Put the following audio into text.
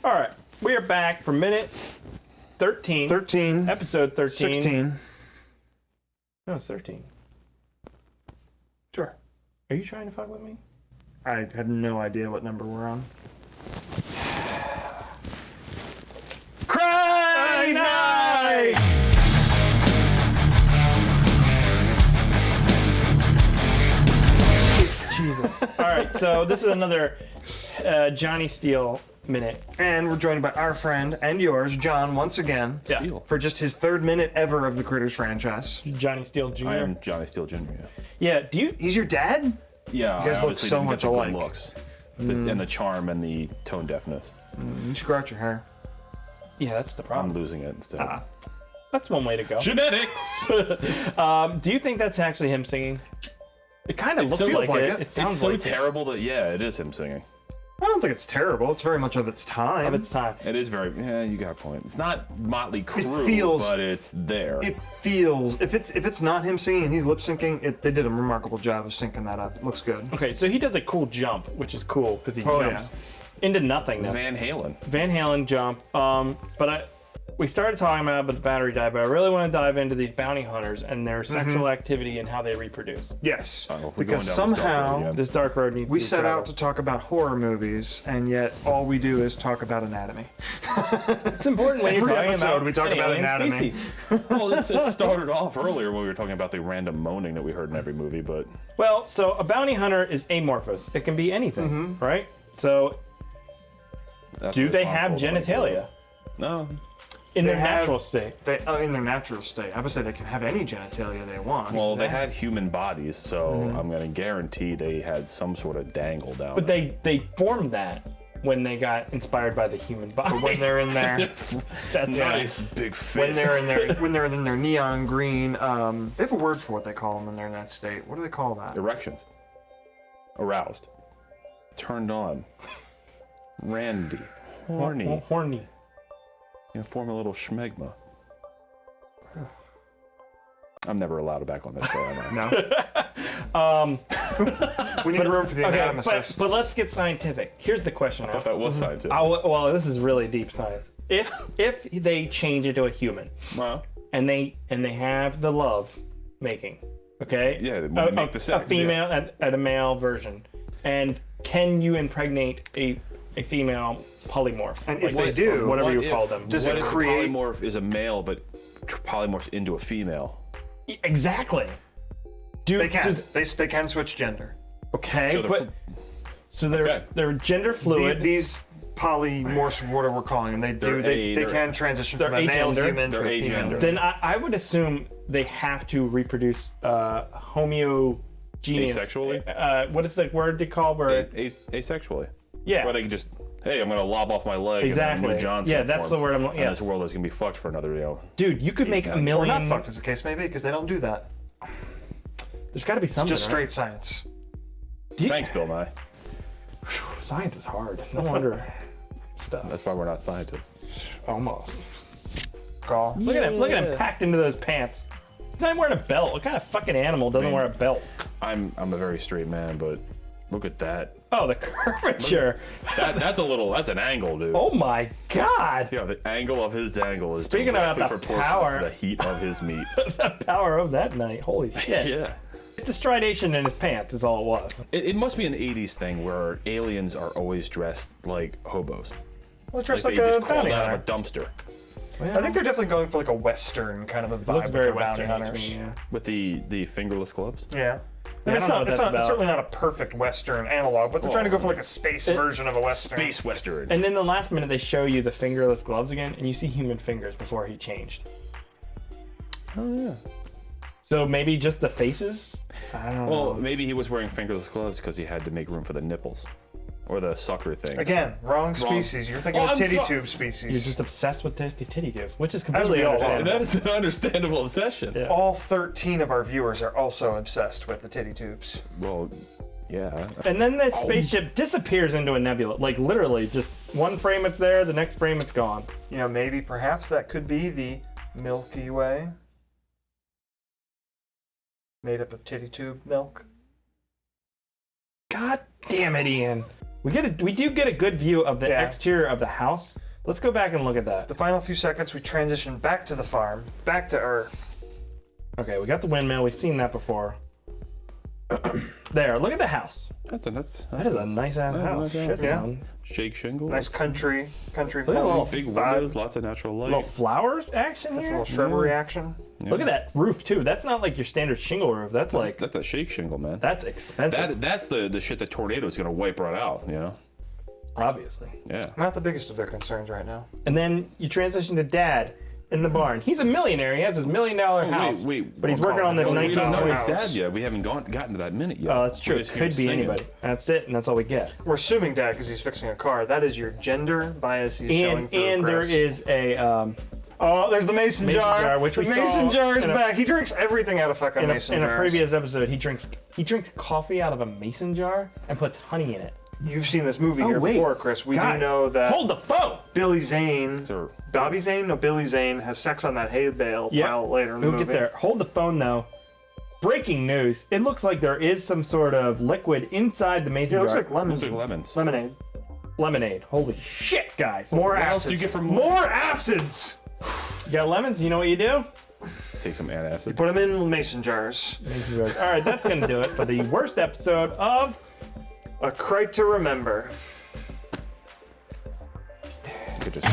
All right, we are back for minute 13. 13. Episode 13. 16. No, it's 13. Sure. Are you trying to fuck with me? I had no idea what number we're on. Crite Night! Jesus. All right, so this is another Johnny Steele minute. And we're joined by our friend and yours, John, once again. Yeah. Steele. For just his third minute ever of the Critters franchise. Johnny Steele Jr. I am Johnny Steele Jr. Yeah, do you... He's your dad? Yeah, You guys I look obviously so didn't much get the good alike. looks, and the charm and the tone deafness. You should grow out your hair. Yeah, that's the I'm problem. losing it instead. That's one way to go. Genetics. Do you think that's actually him singing? It kind of looks so- like like it. it. It sounds It's so like terrible that it is him singing. I don't think it's terrible. It's very much of its time. of its time. It is very. Yeah, you got a point. It's not Motley Crue, feels- but it's there. It feels if it's not him singing and he's lip syncing, they did a remarkable job of syncing that up. It looks good. Okay, so he does a cool jump, which is cool because he Oh, jumps into nothingness. Van Halen. Van Halen jump. We started talking about the battery dive, but I really want to dive into these bounty hunters and their sexual activity and how they reproduce. Yes, we're because going down this dark road somehow again. This dark road needs we to be set out traveled. to talk about horror movies, and yet all we do is talk about anatomy. It's important when you're Every talking episode about we talk an about alien anatomy. species. Well, it started off earlier when we were talking about the random moaning that we heard in every movie, but Well, so a bounty hunter is amorphous. It can be anything, right? So that's do what they it's have called, like, genitalia No. in their They have- natural state? They in their natural state. I would say they can have any genitalia they want. Well, they had human bodies, so I'm going to guarantee they had some sort of dangle down But there. they formed that when they got inspired by the human body. when they're in there, That's Nice big fist. when they're in their neon green. They have a word for what they call them when they're in that state. What do they call that? Erections. Aroused. Turned on. Randy. Horny. horny. You know, form a little schmegma. I'm never allowed back on this show, am I? No. We need room for the Okay, anatomist. but let's get scientific. Here's the question. I thought that was scientific. Well, this is really deep science. If they change into a human Well, and they have the love making, okay? Yeah, when they make the sex, a female at a male version, and can you impregnate a female polymorph? And if Like they this, do, or whatever what you if- call them. Does what it if the create- polymorph is a male, but polymorphs into a female? Exactly. Dude, they can. They can switch gender. Okay, So they're but so they're Okay. they're gender fluid. These polymorphs, whatever we're calling them, they They're can transition they're from a male agender. human to They're a female. agender. Then I would assume they have to reproduce homogeneous. Asexually? What is the word they call where? Asexually. Yeah. Where they can just, hey, I'm going to lob off my leg Exactly. and a new John's Yeah, gonna that's form. the word I'm. And Yes. this world is going to be fucked for another, Dude, you could make a Or million. not fucked, as the case may be, because they don't do that. There's got to be something. Just right? straight science. Thanks, Bill Nye. Science is hard. No wonder. That's why we're not scientists. Almost. Call. Look at him. Look at him packed into those pants. He's not even wearing a belt. What kind of fucking animal doesn't wear a belt? I'm a very straight man, but look at that. Oh, the curvature. That's an angle, dude. Oh my god. Yeah, the angle of his dangle is Speaking about directly the proportional power. to the heat of his meat. The power of that night. Holy shit. Yeah. It's a stridation in his pants is all it was. It must be an 80s thing where aliens are always dressed like hobos. Well, dressed Like like, they a just crawled bounty out of hunter. a dumpster. I think they're definitely going for like a western kind of a vibe. Looks very with their bounty western to hunters. me, yeah. With the fingerless gloves. Yeah. I It's, don't know not, what it's, that's not, it's about. certainly not a perfect Western analog, but they're trying to go for like a space version of a Western. Space Western. And then the last minute they show you the fingerless gloves again, and you see human fingers before he changed. Oh, yeah. So maybe just the faces? I don't Well, know. maybe he was wearing fingerless gloves because he had to make room for the nipples. Or the sucker thing. Again, wrong species. You're thinking Oh, of I'm titty so- tube species. You're just obsessed with titty tubes, which is As completely we all are. understandable. That is an understandable obsession. Yeah. All 13 of our viewers are also obsessed with the titty tubes. Well, yeah. And then the spaceship disappears into a nebula. Like literally, just one frame it's there, the next frame it's gone. You know, maybe perhaps that could be the Milky Way. Made up of titty tube milk. God damn it, Ian. We do get a good view of the Yeah. exterior of the house. Let's go back and look at that. The final few seconds, we transition back to the farm, back to Earth. Okay, we got the windmill. We've seen that before. There, look at the house. That That is a nice ass house. nice Shit, house. son. shake shingle. Nice country at a home. little Big vibe. windows, lots of natural light. Little flowers action That's a here. little shrubbery action. Look at that roof too. That's not like your standard shingle roof. That's like That's a shake shingle, man. that's expensive. That's the shit that tornado's gonna wipe right out. You know. Obviously. Yeah. Not the biggest of their concerns right now. And then you transition to Dad in the barn. He's a millionaire. He has his $1 million house. wait. But he's working on this Oh, We don't know $19 it's house. Dad yet. We haven't gotten to that minute yet. Oh, that's true. We're It just hearing could be singing. anybody. That's it, and that's all we get. We're assuming Dad because he's fixing a car. That is your gender bias he's showing And through. there Chris. is a Oh, there's the mason jar. which we the mason saw jar is in a- back. He drinks everything out of fucking in mason a jars. previous episode. He drinks coffee out of a mason jar and puts honey in it. You've seen this movie here wait. before, Chris. We Guys, do know that hold the phone. Billy Zane, Sir. Bobby Zane, no, Billy Zane has sex on that hay bale Yeah, pile later in the we'll movie. get there. Hold the phone though. Breaking news! It looks like there is some sort of liquid inside the mason Yeah, it looks jar. like lemon. Looks like lemons. Lemonade. Lemonade. Holy shit, guys! More What else acids. do you get from more acids? You got lemons? You know what you do? Take some antacid. Put them in mason jars. Mason jars. All right, that's gonna do it for the worst episode of. A Crite to remember. Could just-